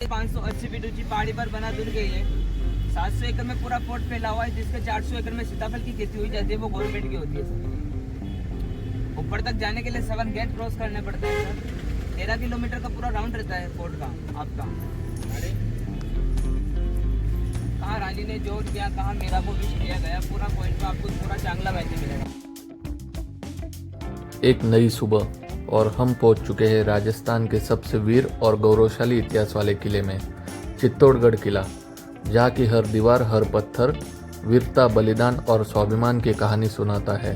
580 feet ऊंची पहाड़ी पर बना दुर्ग है ये। 700 एकड़ में पूरा फोर्ट फैला हुआ है, जिसके 400 एकड़ में सीताफल की खेती हुई जाती है, वो गवर्नमेंट की होती है सर। ऊपर तक जाने के लिए 7 गेट क्रॉस करने पड़ते हैं सर। 13 किलोमीटर का पूरा राउंड रहता है फोर्ट का आपका। कहाँ रानी ने जोर किया, कहाँ मेरा को विश किया गया, पूरा पॉइंट पे आपको पूरा चांगला वैसे मिलेगा। एक नई सुबह और हम पहुंच चुके हैं राजस्थान के सबसे वीर और गौरवशाली इतिहास वाले किले में, चित्तौड़गढ़ किला, जहाँ की हर दीवार, हर पत्थर वीरता, बलिदान और स्वाभिमान की कहानी सुनाता है।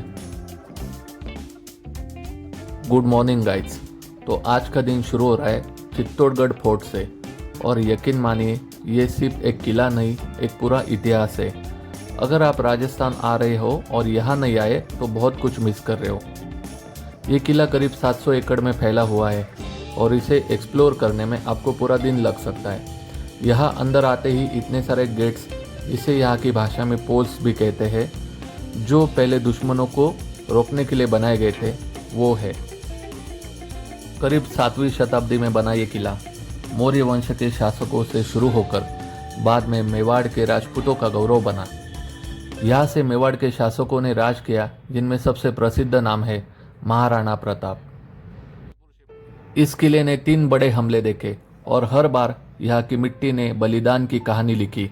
Good morning guides. तो आज का दिन शुरू हो रहा है चित्तौड़गढ़ फोर्ट से, और यकीन मानिए ये सिर्फ एक किला नहीं, एक पूरा इतिहास है। अगर आप राजस्थान आ रहे हो और यहाँ नहीं आए तो बहुत कुछ मिस कर रहे हो। ये किला करीब 700 एकड़ में फैला हुआ है और इसे एक्सप्लोर करने में आपको पूरा दिन लग सकता है। यहाँ अंदर आते ही इतने सारे गेट्स, जिसे यहाँ की भाषा में पोल्स भी कहते हैं, जो पहले दुश्मनों को रोकने के लिए बनाए गए थे, वो है। करीब 7वीं शताब्दी में बना ये किला मौर्य वंश के शासकों से शुरू होकर बाद में मेवाड़ के राजपूतों का गौरव बना। यहाँ से मेवाड़ के शासकों ने राज किया, जिनमें सबसे प्रसिद्ध नाम है महाराणा प्रताप। इस किले ने 3 बड़े हमले देखे और हर बार यहाँ की मिट्टी ने बलिदान की कहानी लिखी।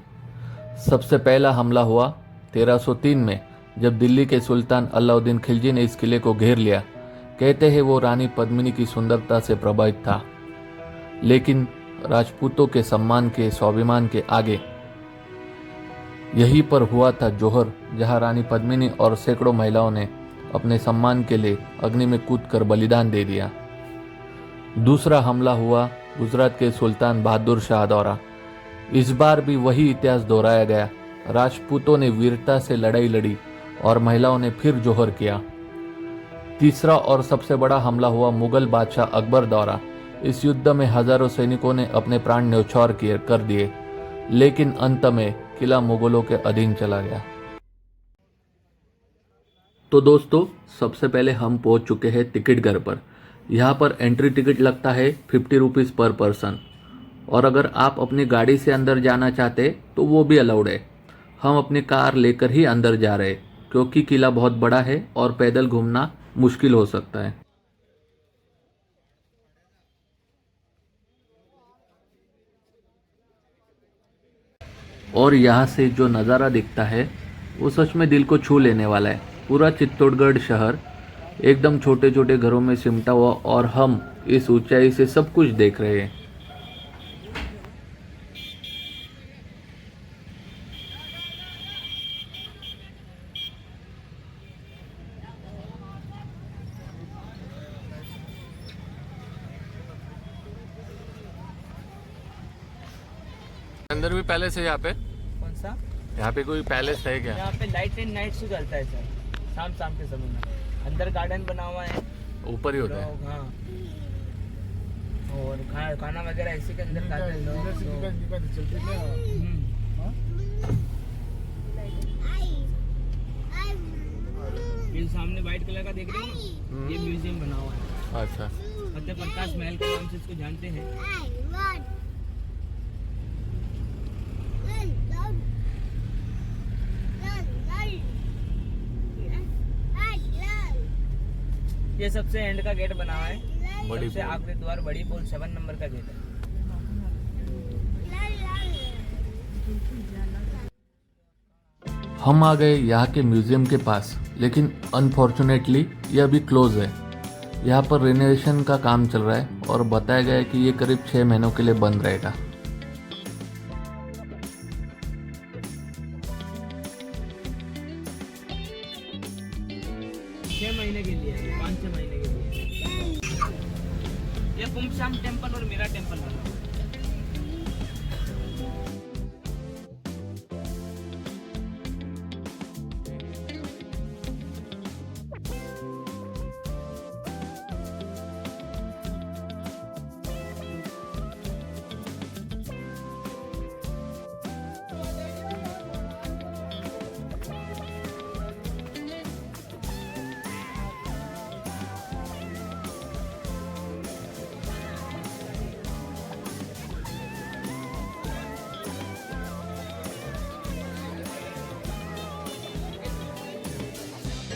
सबसे पहला हमला हुआ 1303 में, जब दिल्ली के सुल्तान अलाउद्दीन खिलजी ने इस किले को घेर लिया। कहते हैं वो रानी पद्मिनी की सुंदरता से प्रभावित था, लेकिन राजपूतों के सम्मान के, स्वाभिमान के आगे यहीं पर हुआ था जोहर, जहां रानी पद्मिनी और सैकड़ों महिलाओं ने अपने सम्मान के लिए अग्नि में कूदकर बलिदान दे दिया। दूसरा हमला हुआ गुजरात के सुल्तान बहादुर शाह द्वारा। इस बार भी वही इतिहास दोहराया गया। राजपूतों ने वीरता से लड़ाई लड़ी और महिलाओं ने फिर जोहर किया। तीसरा और सबसे बड़ा हमला हुआ मुगल बादशाह अकबर द्वारा। इस युद्ध में हजारों सैनिकों ने अपने प्राण न्यौछावर कर दिए, लेकिन अंत में किला मुगलों के अधीन चला गया। तो दोस्तों, सबसे पहले हम पहुंच चुके हैं टिकट घर पर। यहाँ पर एंट्री टिकट लगता है 50 रुपीज़ पर पर्सन, और अगर आप अपनी गाड़ी से अंदर जाना चाहते तो वो भी अलाउड है। हम अपनी कार लेकर ही अंदर जा रहे, क्योंकि किला बहुत बड़ा है और पैदल घूमना मुश्किल हो सकता है। और यहाँ से जो नज़ारा दिखता है वो सच में दिल को छू लेने वाला है। पूरा चित्तौड़गढ़ शहर एकदम छोटे छोटे घरों में सिमटा हुआ, और हम इस ऊंचाई से सब कुछ देख रहे हैं। अंदर भी पैलेस है यहाँ पे? कौन सा? यहाँ पे कोई पैलेस है क्या? यहाँ पे लाइट एंड नाइट शो चलता है सर, शाम के समय में। अंदर गार्डन बना हुआ है, ऊपर ही होता है। लोग, हाँ, और खाना वगैरह इसी के अंदर खाते हैं लोग। ये सामने व्हाइट कलर का देख रहे हो, ये म्यूजियम बना हुआ है। अच्छा, फतेह प्रकाश महल के नाम से इसको जानते हैं। ये सबसे एंड का गेट बना हुआ है, सबसे आखिरी द्वार बड़ी पोल 7 नंबर का गेट है। हम आ गए यहाँ के म्यूजियम के पास, लेकिन अनफॉर्चुनेटली ये अभी क्लोज है। यहाँ पर रिनोवेशन का काम चल रहा है और बताया गया है कि ये करीब 6 महीनों के लिए बंद रहेगा। महीने के लिए, 5-6 महीने के लिए। ये कुमश्याम टेम्पल और मीरा टेम्पल बना हुआ है।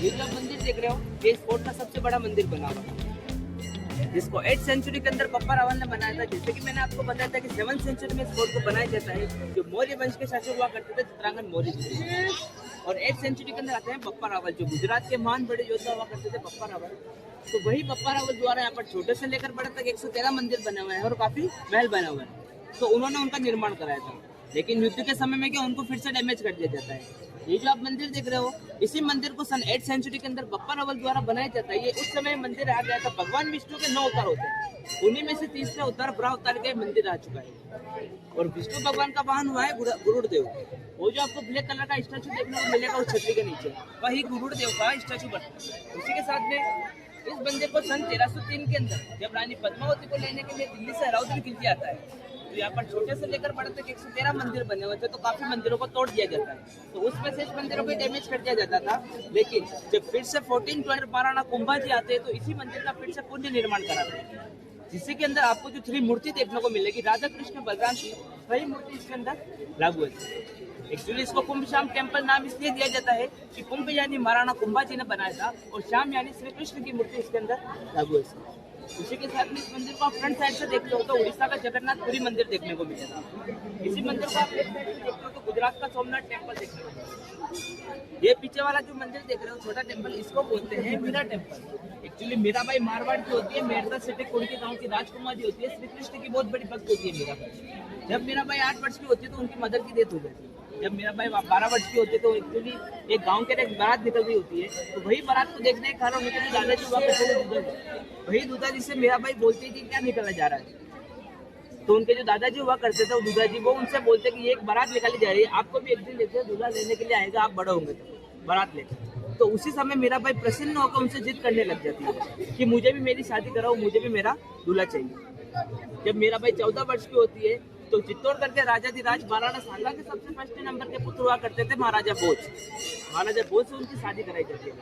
ये जो आप मंदिर देख रहे हो, ये इस फोर्ट का सबसे बड़ा मंदिर बना हुआ है, जिसको 8th सेंचुरी के अंदर बप्पा रावल ने बनाया था। जैसे कि मैंने आपको बताया था कि 7th सेंचुरी में इस फोर्ट को बनाया जाता है। जो मौर्य वंश के शासक हुआ करते थे चित्रांगन मौर्य जी, और 8th सेंचुरी के अंदर आते हैं बप्पा रावल, जो गुजरात के महान बड़े योद्धा हुआ करते थे बप्पा रावल। तो वही बप्पा रावल द्वारा यहाँ पर छोटे से लेकर बड़े तक 113 मंदिर बने हुए हैं और काफी महल बने हुए हैं। तो उन्होंने उनका निर्माण कराया था, लेकिन युद्ध के समय में क्या उनको फिर से डैमेज कर दिया जाता है। ये जो आप मंदिर देख रहे हो, इसी मंदिर को सन 8th सेंचुरी के अंदर बप्पा रावल द्वारा बनाया जाता है। ये उस समय मंदिर आ गया था। भगवान विष्णु के 9 अवतार होते हैं, उन्हीं में से 30वें अवतार बड़ा अवतार का मंदिर आ चुका है। और विष्णु भगवान का वाहन हुआ है गरुड़ देव। वो जो आपको ब्लैक कलर का स्टैचू देखने को मिलेगा उस छतरी के नीचे, वही गरुड़ देव का स्टैचू बनता है। उसी के साथ में इस मंदिर को सन 1303 के अंदर जब रानी पद्मावती को लेने के लिए दिल्ली से अलाउद्दीन खिलजी आता है, तो यहाँ पर छोटे से लेकर बड़े तक 113 मंदिर बने हुए थे। तो काफी मंदिरों को तोड़ दिया जाता है, तो उसमें से इस मंदिरों को डैमेज कर दिया जाता था। लेकिन जब फिर से 1412 महाराणा कुंभा जी आते हैं, तो इसी मंदिर का फिर से पुनः निर्माण कराते हैं, जिसके के अंदर आपको जो 3 मूर्ति देखने को मिलेगी, राधा कृष्ण बलराम की, वही मूर्ति इसके अंदर लागू है। एक्चुअली इसको कुंभ श्याम टेम्पल नाम इसलिए दिया जाता है कि कुंभ यानी महाराणा कुंभा जी ने बनाया था, और श्याम यानी श्री कृष्ण की मूर्ति इसके अंदर लागू है। उसी के साथ में इस मंदिर को आप फ्रंट साइड से देखते हो तो उड़ीसा का जगन्नाथपुरी मंदिर देखने को मिलेगा। इसी मंदिर को आप लेफ्ट साइड से देखते हो तो गुजरात का सोमनाथ टेम्पल देखने को मिलेगा। ये पीछे वाला जो मंदिर देख रहे हो छोटा टेम्पल, इसको बोलते हैं मीरा टेम्पल। एक्चुअली मीराबाई मारवाड़ की होती है, मेरता सिटी उनके गाँव की राजकुमारी होती है, श्री कृष्ण की बहुत बड़ी भक्त होती है मीराबाई। जब मीराबाई 8 वर्ष की होती है तो उनकी मदर की डेथ हो जाती है। जब मीराबाई 12 वर्ष की होती है तो एक्चुअली एक गांव के एक बारात निकल रही होती है, तो वही बारात को देखने के कारण उनके जो दादाजी हुआ करते थे, वही दूधाजी से मीराबाई बोलती थी क्या निकला जा रहा है। तो उनके जो दादाजी हुआ करते थे दूधाजी, वो उनसे बोलते कि ये एक बारात निकाली जा रही है, आपको भी एक दिन लेते हैं दूल्हा लेने के लिए आएगा, आप बड़े होंगे तो बारात लेकर। तो उसी समय मीराबाई प्रसन्न होकर उनसे जिद करने लग जाती है कि मुझे भी मेरी शादी कराओ, मुझे भी मेरा दूल्हा चाहिए। जब मीराबाई 14 वर्ष की होती है तो चित्तौड़गढ़ के राजाधिराज महाराणा सांगा के सबसे फर्स्ट नंबर के पुत्र हुआ करते थे महाराजा भोज। महाराजा भोज से उनकी शादी कराई जाती है।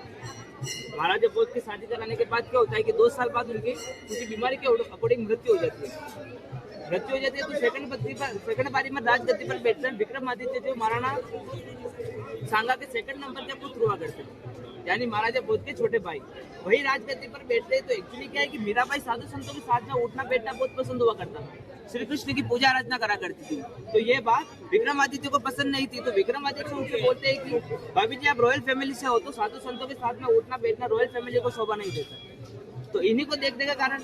महाराजा भोज की शादी कराने के बाद क्या होता है कि 2 साल बाद उनकी बीमारी के अकॉर्डिंग मृत्यु हो जाती है। मृत्यु हो जाती है तो सेकंड बारी में राजगद्दी पर बैठते हैं विक्रमादित्य, जो महाराणा सांगा के 2nd नंबर के पुत्र हुआ करते हैं, यानी महाराजा भोज के छोटे भाई, वही राजगद्दी पर बैठते हैं। तो एक्चुअली क्या है कि मीराबाई साधु संतों के साथ में उठना बैठना बहुत पसंद हुआ करता था, श्री कृष्ण की पूजा अर्चना करा करती थी। तो ये बात विक्रमादित्य को पसंद नहीं थी, तो विक्रमादित्य उनसे बोलते हैं कि भाभी जी आप रॉयल फैमिली से हो, तो साधु संतों के साथ में उठना बैठना रॉयल फैमिली को शोभा नहीं देता। तो इन्हीं को देखने के कारण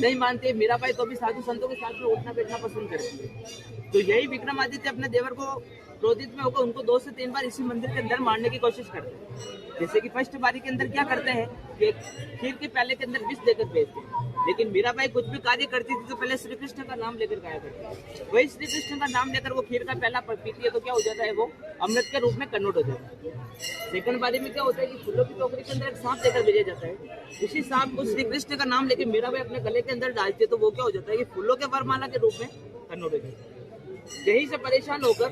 नहीं मानते मीराबाई, तो भी साधु संतों के साथ में उठना बैठना पसंद करती है। तो यही विक्रमादित्य अपने देवर को क्रोधित में होकर उनको 2 से 3 बार इसी मंदिर के अंदर मारने की कोशिश करते हैं। जैसे कि फर्स्ट बारी के अंदर क्या करते हैं कि खीर के प्याले के अंदर विष देकर भेजते हैं, लेकिन मीराबाई कुछ भी कार्य करती थी तो पहले श्री कृष्ण का नाम लेकर गाया करती है। वही श्री कृष्ण का नाम लेकर वो खीर का प्याला पीती है तो क्या हो जाता है, वो अमृत के रूप में कन्वर्ट हो जाता है। सेकंड बारी में क्या होता है कि फूलों की टोकरी के अंदर एक सांप लेकर भेजा जाता है। उसी सांप को श्री कृष्ण का नाम लेकर मीराबाई अपने गले के अंदर डालती है, तो वो क्या हो जाता है कि फूलों के वरमाला के रूप में कन्वर्ट हो जाता है। यही से परेशान होकर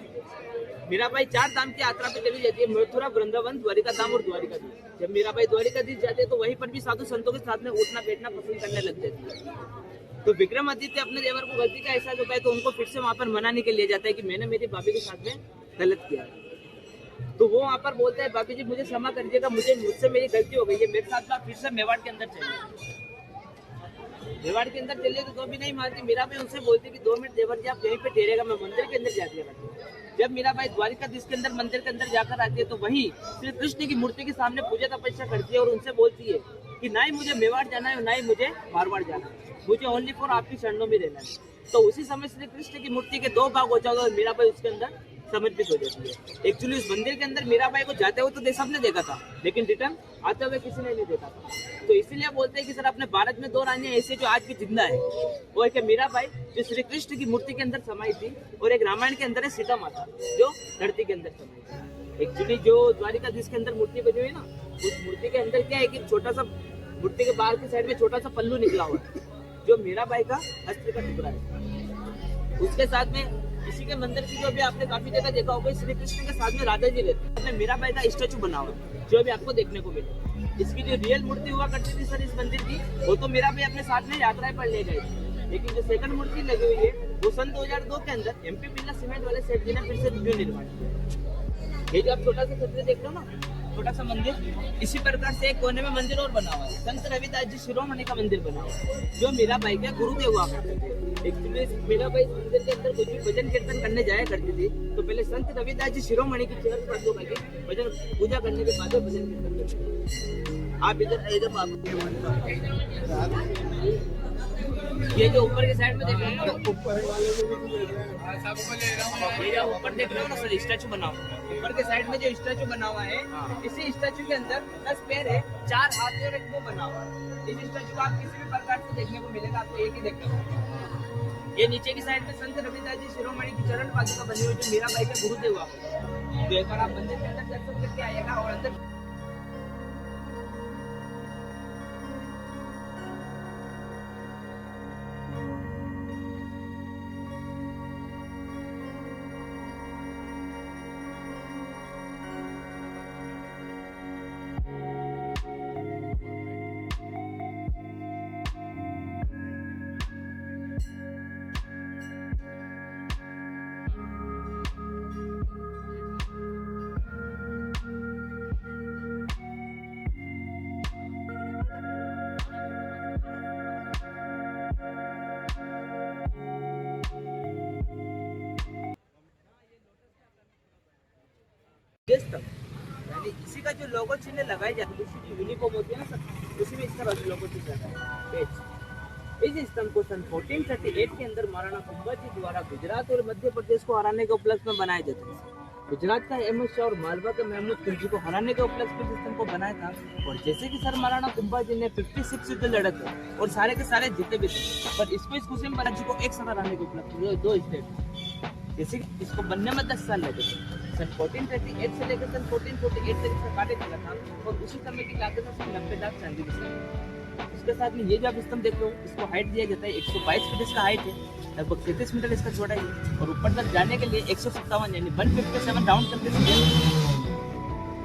मीराबाई 4 धाम की यात्रा पे चली जाती है, मथुरा, वृंदावन, द्वारिका धाम और द्वारिकाधीश। जब मीराबाई द्वारिकाधीश जाते हैं तो वहीं पर भी साधु संतों के साथ में उठना बैठना पसंद करने लग जाती है। तो विक्रमादित्य अपने देवर को गलती का एहसास होता है, तो उनको फिर से वहां पर मनाने के लिए जाता है कि मैंने मेरी भाभी के साथ में गलत किया। तो वो वहां पर बोलते हैं भाभी जी मुझे क्षमा करिएगा, मुझसे मेरी गलती हो गई है, मेरे साथ आप फिर से मेवाड़ के अंदर चलिए। मेवाड़ के अंदर चलिए तो भी नहीं मानती मीराबाई, उनसे बोलती कि 2 मिनट देवर जी आप यहीं पे ठहरेगा, मैं मंदिर के अंदर जाती है। जब मीराबाई द्वारिकाधीश के अंदर मंदिर के अंदर जाकर आती है तो वही श्री कृष्ण की मूर्ति के सामने पूजा तपस्या करती है और उनसे बोलती है कि ना ही मुझे मेवाड़ जाना है ना ही मुझे मारवाड़ जाना है, मुझे ओनली फॉर आपकी शरणों में रहना है। तो उसी समय श्री कृष्ण की मूर्ति के 2 भाग हो जाते और मीराबाई उसके अंदर समर्पित हो जाती है। एक्चुअली इस मंदिर के अंदर मीराबाई को जाते हुए तो सबने देखा था, लेकिन रिटर्न आते हुए किसी ने नहीं देखा था। तो इसीलिए बोलते हैं कि सर अपने भारत में 2 रानियां ऐसी जो आज भी जिंदा है, वो एक है मीराबाई जो श्री कृष्ण की मूर्ति के अंदर समाई थी, और एक रामायण के अंदर है सीता माता जो धरती के अंदर समाई थी। एक्चुअली जो द्वारिकाधीश के अंदर मूर्ति बनी हुई है ना, उस मूर्ति के अंदर क्या है कि छोटा सा मूर्ति के बाहर की साइड में छोटा सा पल्लू निकला हुआ है जो मीराबाई का अस्त्र का टुकड़ा है। उसके साथ में इसी के मंदिर की जो भी आपने काफी जगह देखा होगा, श्री कृष्ण के साथ में राधा जी रहते हैं, मीराबाई का स्टैचू बना हुआ है जो भी आपको देखने को मिले। इसकी जो रियल मूर्ति हुआ करती थी सर इस मंदिर की, वो तो मीराबाई अपने साथ में यात्राएं पर ले गए थे, लेकिन जो सेकंड मूर्ति लगी हुई है वो सन 2002 के अंदर MP बिरला सीमेंट वाले सेठ जी ने फिर से रिन्यू निर्माण किया। ये जो आप छोटा सा छतरी देख रहे हो ना, छोटा सा मंदिर। इसी प्रकार से एक कोने में मंदिर और बना हुआ है, संत रविदास जी शिरोमणि का मंदिर बना हुआ है, जो मीराबाई के गुरुदेव हुआ करते थे। एक्चुअली मीराबाई मंदिर के अंदर कुछ भी भजन कीर्तन करने जाया करती थी, तो पहले संत रविदास जी शिरोमणि की चरण पादुका करके भजन पूजा करने के बाद भजन कीर्तन करते। आप इधर ये जो ऊपर के साइड में देख रहे हो, ये जो ऊपर देख रहे हो ना सर, स्टैचू बना हुआ है। ऊपर के साइड में जो स्टैचू बना हुआ है, इसी स्टैचू के अंदर 10 पैर है, 4 हाथ और एक मुंह बना हुआ है। इस स्टैचू को आप किसी भी प्रकार से देखने को मिलेगा, आपको एक ही देखने को मिलेगा। ये नीचे की साइड में संत रविदास जी शिरोमणि की चरण पादुका बनी हुई, जो मीराबाई के गुरुदेव हुआ। तो एक बार आप मंदिर के अंदर दर्शन करके आइएगा और अंदर यानी इसी का जो लोगो चिन्ह लगाई जाती है, जो यूनिफॉर्म होती है ना सर, उसी में इसका लोगो चिन्ह है। इस स्तंभ को सन 1438 के अंदर महाराणा कुंभा जी द्वारा गुजरात और मध्य प्रदेश को हराने के उपलक्ष्य में बनाए जाते हैं। गुजरात का अहमद शाह और मालवा के महमूद खिलजी को हराने के उपलक्ष्य में स्तंभ को बनाया था। और जैसे कि सर महाराणा कुंभा जी ने 56 युद्ध लड़े थे और सारे के सारे जीते भी थे, पर इसको इस खुशी में महाराज जी को एक साथ हराने के उपलक्ष्य में 2 स्टेट, जैसे इसको बनने में 10 साल लगे थे। सन 1438 से लेकर सन 1448 तक इसका कार्य चला था और उसी समय की लागत है 90 लाख चांदी की। इसके साथ में ये जो आप स्तंभ देख रहे हो, इसको हाइट दिया जाता है 122 फीट इसका हाइट है, लगभग 33 मीटर इसका चौड़ाई है। और ऊपर तक जाने के लिए 157 यानी 157 राउंड करके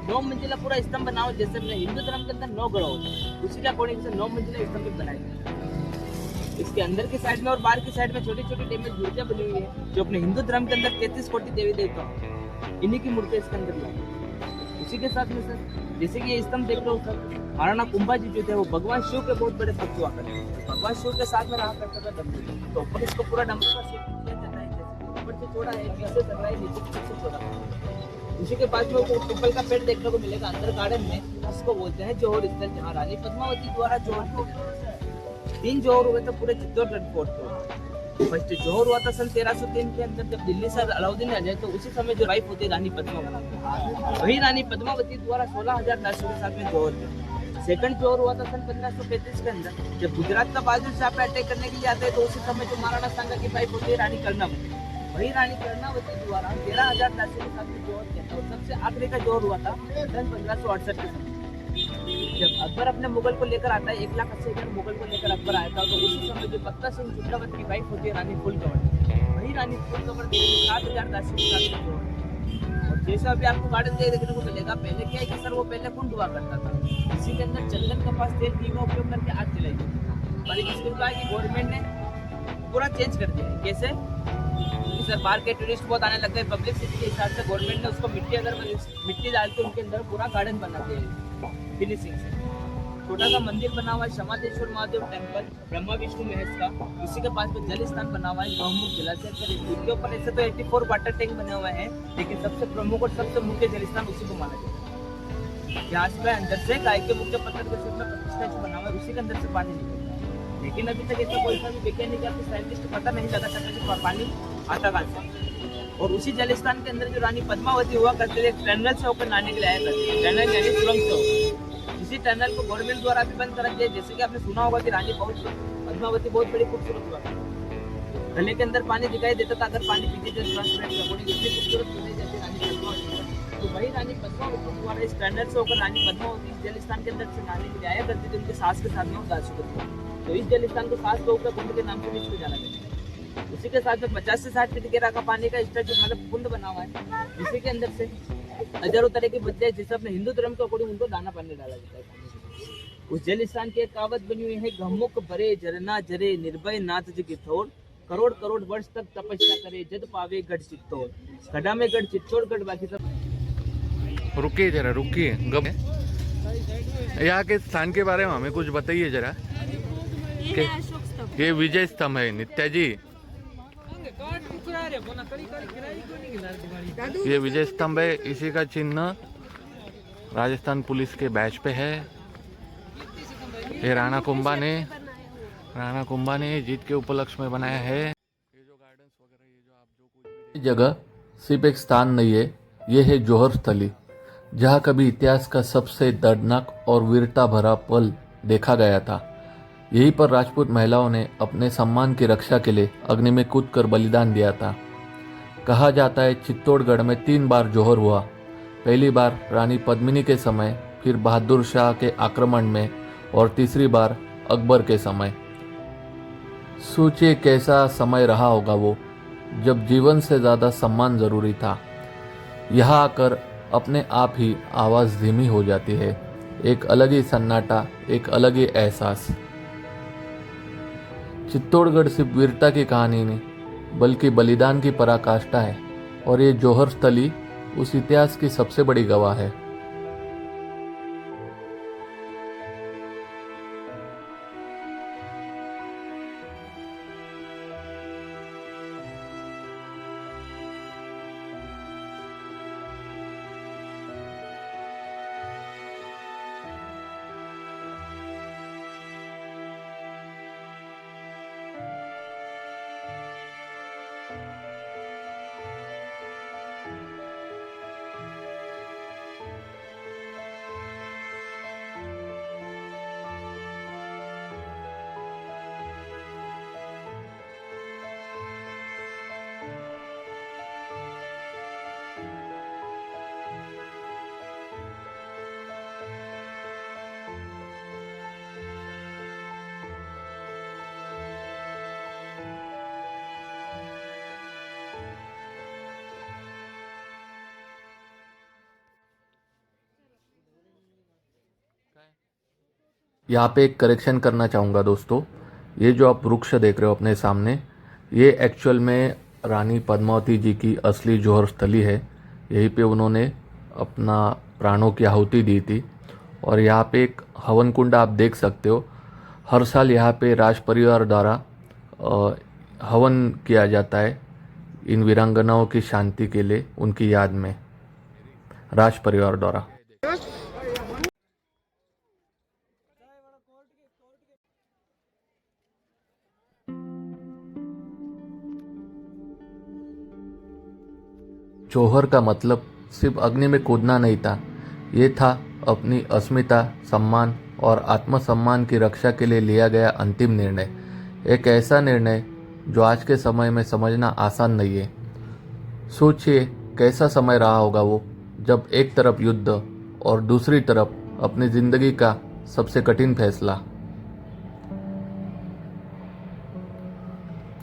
9 मंजिला पूरा स्तंभ बना हुआ। जैसे अपने हिंदू धर्म के अंदर 9 ग्रह होते हैं, उसी के अकॉर्डिंग से 9 मंजिला स्तंभ बनाए गए। इसके अंदर की साइड में और बाहर की साइड में छोटी छोटी डैमेज मूर्तियां बनी हुई है, जो अपने हिंदू धर्म के अंदर 33 कोटि देवी देवता, इन्हीं की मूर्ति इसके अंदर लाई। उसी के साथ में सर जैसे कि ये स्तंभ देख रहे हो सर, महाराणा कुंभा जी जो थे वो भगवान शिव के बहुत बड़े भक्त हुआ करते थे। भगवान शिव के साथ में रहा करता था डमरू, तो ऊपर इसको पूरा डमरू का शेप दिया जाता है। जैसे ऊपर से छोड़ा है, नीचे से चल रहा है, नीचे से छोड़ा है। उसी के पास में वो पीपल का पेड़ देखने को मिलेगा अंदर गार्डन में, उसको बोलते हैं जोहर स्थल, जहाँ रानी पद्मावती द्वारा जोहर 3 जोहर हुए थे पूरे चित्तौड़गढ़ फोर्ट पे। फर्स्ट जोहर हुआ था सन 1303 के अंदर, जब दिल्ली से अलाउद्दीन आ जाए, तो उसी समय जो वाइफ होती है रानी पद्मावती, वही रानी पद्मावती द्वारा 16,000 दासियों के साथ में जोहर थे। सेकंड जोहर हुआ था सन 1535 के अंदर, जब गुजरात का बादल शाह पे अटैक करने के लिए आते हैं, तो उसी समय जो महाराणा सांगा की वाइफ होती है रानी कर्णावती, वही रानी कर्णावती द्वारा 13,000 दासियों के साथ में जोहर किया था। और सबसे आखिरी का जोहर हुआ था सन 1568 के समय, जब अकबर अपने मुगल को लेकर आता है, 1,80,000 मुगल को लेकर अकबर आया था, तो उसी समय जो बत्ता सिंह चित्रवत की वाइफ होती है रानी फूलकवड़, वही रानी फूलकवड़ 7,000 दासियों के साथ में जोहर। और जैसा अभी आपको गार्डन देखने को मिलेगा, पहले क्या है कि सर वो पहले कुंड हुआ करता था, इसी के अंदर चंदन कपास तेल घी का उपयोग करके आग जलाई थी। पर इसके बाद की गवर्नमेंट ने पूरा चेंज कर दिया है। कैसे कि सर बाहर के टूरिस्ट बहुत आने लग गए, पब्लिक सिटी के हिसाब से गवर्नमेंट ने उसको मिट्टी डाल के उनके अंदर पूरा गार्डन बना दिया है फिनिशिंग से। छोटा सा मंदिर बना हुआ है शमादेश्वर महादेव टेम्पल, ब्रह्मा विष्णु महेश का। उसी के पास में जल स्थान बना हुआ है गौमुख जलाशय पर। इसके ऊपर ऐसे तो 84 वाटर टैंक बने हुए हैं, लेकिन सबसे प्रमुख और सबसे मुख्य जल स्थान उसी को माना जाता है। यहाँ पे अंदर से गाय के मुख्य पत्थर के रूप में प्रतिष्ठा बना हुआ है, उसी के अंदर से पानी निकलता है। लेकिन अभी तक ऐसा कोई सा भी वैज्ञानिक या साइंटिस्ट पता नहीं लगा सकता कि पानी आता कहाँ से। और उसी जल स्थान के अंदर जो रानी पद्मावती हुआ करते थे, टनल से होकर नहाने के लिए आया करते थे। टनल यानी सुरंग से होकर। इसी टनल को गवर्नमेंट द्वारा भी बंद करा दिया। जैसे कि आपने सुना होगा कि रानी पद्मावती बहुत बड़ी खूबसूरत हुआ करती, गले के अंदर पानी दिखाई देता था, अगर पानी पीते थे ट्रांसपेरेंट अकॉर्डिंग इतनी खूबसूरत बनाई जाती रानी पद्मावती। तो वही रानी पद्मावती द्वारा इस टनल से होकर रानी पद्मावती जल स्थान के अंदर से नहाने के लिए आया करती थी, उनके सास के साथ में दासू करती। तो इस जल स्थान को सास गौ कुंड के नाम से भी इसको जाना जाता है। उसी के साथ में 50 से 60 फीट गहरा का पानी का स्ट्रक्चर मतलब कुंड बना हुआ है, जिसके के अंदर से हजारों तरह के बच्चे जिसे अपने हिंदू धर्म के अकॉर्डिंग उनको दाना पानी डाला जाता है। उस जल स्थान की एक कहावत बनी हुई है, गमुक भरे झरना जरे निर्भय नाथ जी थोड़, करोड़ करोड़ वर्ष तक तपस्या करे जद पावे गढ़ चित्तौड़। गढ़ा में गढ़ चित्तौड़ गढ़ बाकी सब रुकिए जरा, रुकिए। यहाँ के स्थान के बारे में हमें कुछ बताइए जरा। ये विजय स्तंभ है नित्या जी। ये विजय स्तंभ है, इसी का चिन्ह राजस्थान पुलिस के बैच पे है। ये राणा कुंभा ने जीत के उपलक्ष्य में बनाया है। ये जो गार्डन्स वगैरह, ये जो आप जो कुछ भी जगह सिर्फ एक स्थान नहीं है, ये है जौहर स्थली, जहाँ कभी इतिहास का सबसे दर्दनाक और वीरता भरा पल देखा गया था। यहीं पर राजपूत महिलाओं ने अपने सम्मान की रक्षा के लिए अग्नि में कूदकर बलिदान दिया था। कहा जाता है चित्तौड़गढ़ में 3 बार जौहर हुआ। पहली बार रानी पद्मिनी के समय, फिर बहादुर शाह के आक्रमण में और तीसरी बार अकबर के समय। सोचिए कैसा समय रहा होगा वो, जब जीवन से ज़्यादा सम्मान ज़रूरी था। यहाँ आकर अपने आप ही आवाज़ धीमी हो जाती है। एक अलग ही सन्नाटा, एक अलग ही एहसास। चित्तौड़गढ़ सिर्फ वीरता की कहानी नहीं, बल्कि बलिदान की पराकाष्ठा है, और ये जौहर स्थली उस इतिहास की सबसे बड़ी गवाह है। यहाँ पे एक करेक्शन करना चाहूँगा दोस्तों। ये जो आप वृक्ष देख रहे हो अपने सामने, ये एक्चुअल में रानी पद्मावती जी की असली जौहर स्थली है। यहीं पे उन्होंने अपना प्राणों की आहुति दी थी। और यहाँ पे एक हवन कुंड आप देख सकते हो। हर साल यहाँ पे राज परिवार द्वारा हवन किया जाता है इन वीरांगनाओं की शांति के लिए, उनकी याद में, राज परिवार द्वारा। जौहर का मतलब सिर्फ अग्नि में कूदना नहीं था, ये था अपनी अस्मिता, सम्मान और आत्मसम्मान की रक्षा के लिए लिया गया अंतिम निर्णय। एक ऐसा निर्णय जो आज के समय में समझना आसान नहीं है। सोचिए कैसा समय रहा होगा वो, जब एक तरफ युद्ध और दूसरी तरफ अपनी जिंदगी का सबसे कठिन फैसला।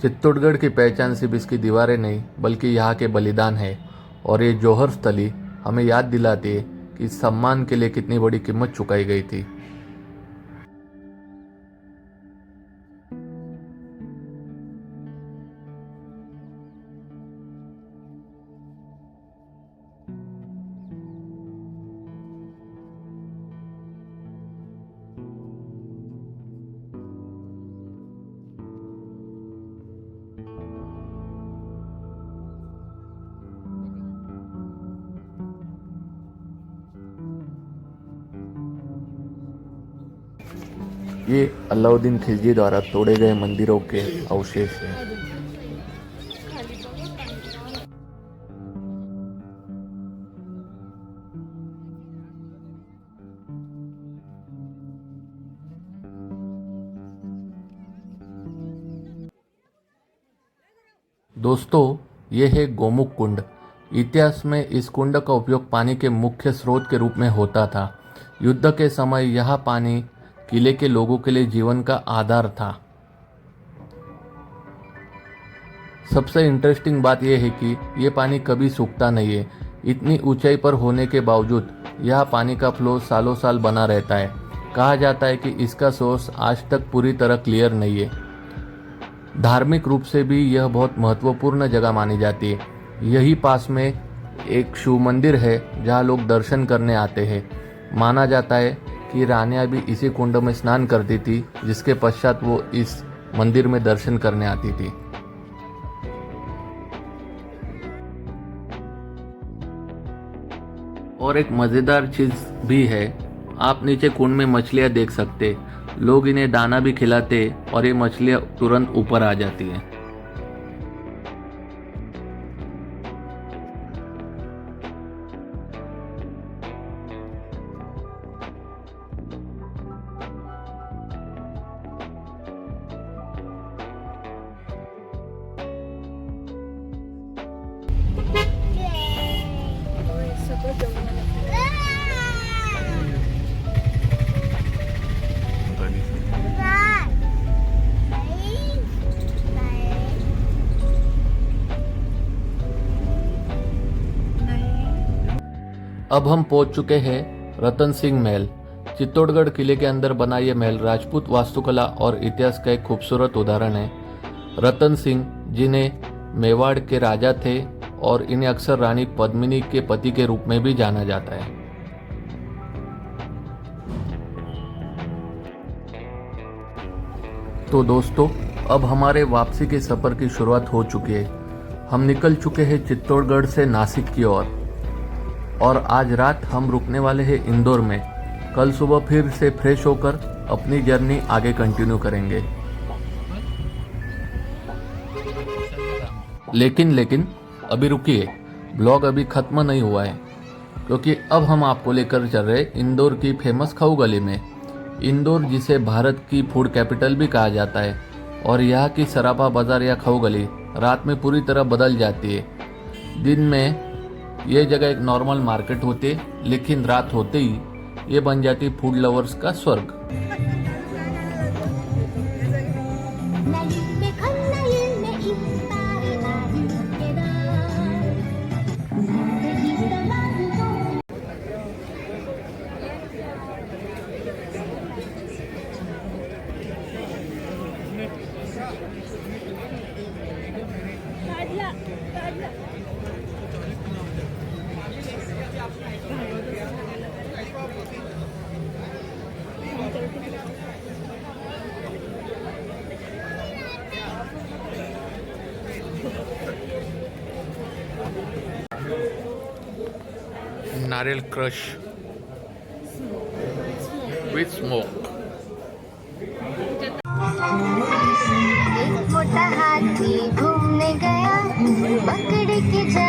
चित्तौड़गढ़ की पहचान सिर्फ इसकी दीवारें नहीं, बल्कि यहाँ के बलिदान है। और ये जौहर स्थली हमें याद दिलाती है कि सम्मान के लिए कितनी बड़ी कीमत चुकाई गई थी। ये अलाउद्दीन खिलजी द्वारा तोड़े गए मंदिरों के अवशेष हैं। दोस्तों, ये है गोमुख कुंड। इतिहास में इस कुंड का उपयोग पानी के मुख्य स्रोत के रूप में होता था। युद्ध के समय यह पानी किले के लोगों के लिए जीवन का आधार था। सबसे इंटरेस्टिंग बात यह है कि यह पानी कभी सूखता नहीं है। इतनी ऊंचाई पर होने के बावजूद यह पानी का फ्लो सालों साल बना रहता है। कहा जाता है कि इसका सोर्स आज तक पूरी तरह क्लियर नहीं है। धार्मिक रूप से भी यह बहुत महत्वपूर्ण जगह मानी जाती है। यही पास में एक शिव मंदिर है जहाँ लोग दर्शन करने आते हैं। माना जाता है कि रानियाँ भी इसी कुंड में स्नान करती थी, जिसके पश्चात वो इस मंदिर में दर्शन करने आती थी। और एक मज़ेदार चीज़ भी है, आप नीचे कुंड में मछलियाँ देख सकते, लोग इन्हें दाना भी खिलाते और ये मछलियाँ तुरंत ऊपर आ जाती हैं। अब हम पहुंच चुके हैं रतन सिंह महल। चित्तौड़गढ़ किले के अंदर बना ये महल राजपूत वास्तुकला और इतिहास का एक खूबसूरत उदाहरण है। रतन सिंह जिन्हें मेवाड़ के राजा थे और इन्हें अक्सर रानी पद्मिनी के पति के रूप में भी जाना जाता है। तो दोस्तों, अब हमारे वापसी के सफ़र की शुरुआत हो चुकी है। हम निकल चुके हैं चित्तौड़गढ़ से नासिक की ओर और आज रात हम रुकने वाले हैं इंदौर में। कल सुबह फिर से फ्रेश होकर अपनी जर्नी आगे कंटिन्यू करेंगे। लेकिन अभी रुकिए, ब्लॉग अभी ख़त्म नहीं हुआ है, क्योंकि अब हम आपको लेकर चल रहे इंदौर की फेमस खाऊ गली में। इंदौर जिसे भारत की फूड कैपिटल भी कहा जाता है, और यहाँ की सराफा बाजार या खाऊ गली रात में पूरी तरह बदल जाती है। दिन में ये जगह एक नॉर्मल मार्केट होती है, लेकिन रात होते ही ये बन जाती फूड लवर्स का स्वर्ग। नारियल क्रश विथ स्मोक। एक मोटा हाथी घूमने गया, पकड़ के जा।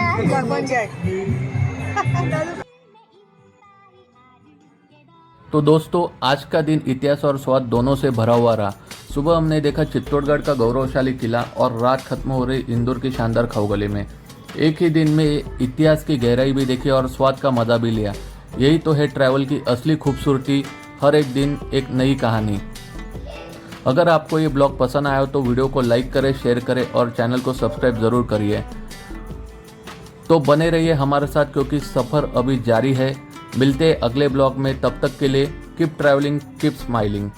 तो दोस्तों, आज का दिन इतिहास और स्वाद दोनों से भरा हुआ रहा। सुबह हमने देखा चित्तौड़गढ़ का गौरवशाली किला और रात खत्म हो रही इंदौर की शानदार खाऊ गली में। एक ही दिन में इतिहास की गहराई भी देखी और स्वाद का मजा भी लिया। यही तो है ट्रैवल की असली खूबसूरती, हर एक दिन एक नई कहानी। अगर आपको ये ब्लॉग पसंद आया हो तो वीडियो को लाइक करें, शेयर करें और चैनल को सब्सक्राइब ज़रूर करिए। तो बने रहिए हमारे साथ, क्योंकि सफ़र अभी जारी है। मिलते हैं अगले ब्लॉग में, तब तक के लिए कीप ट्रैवलिंग, कीप स्माइलिंग।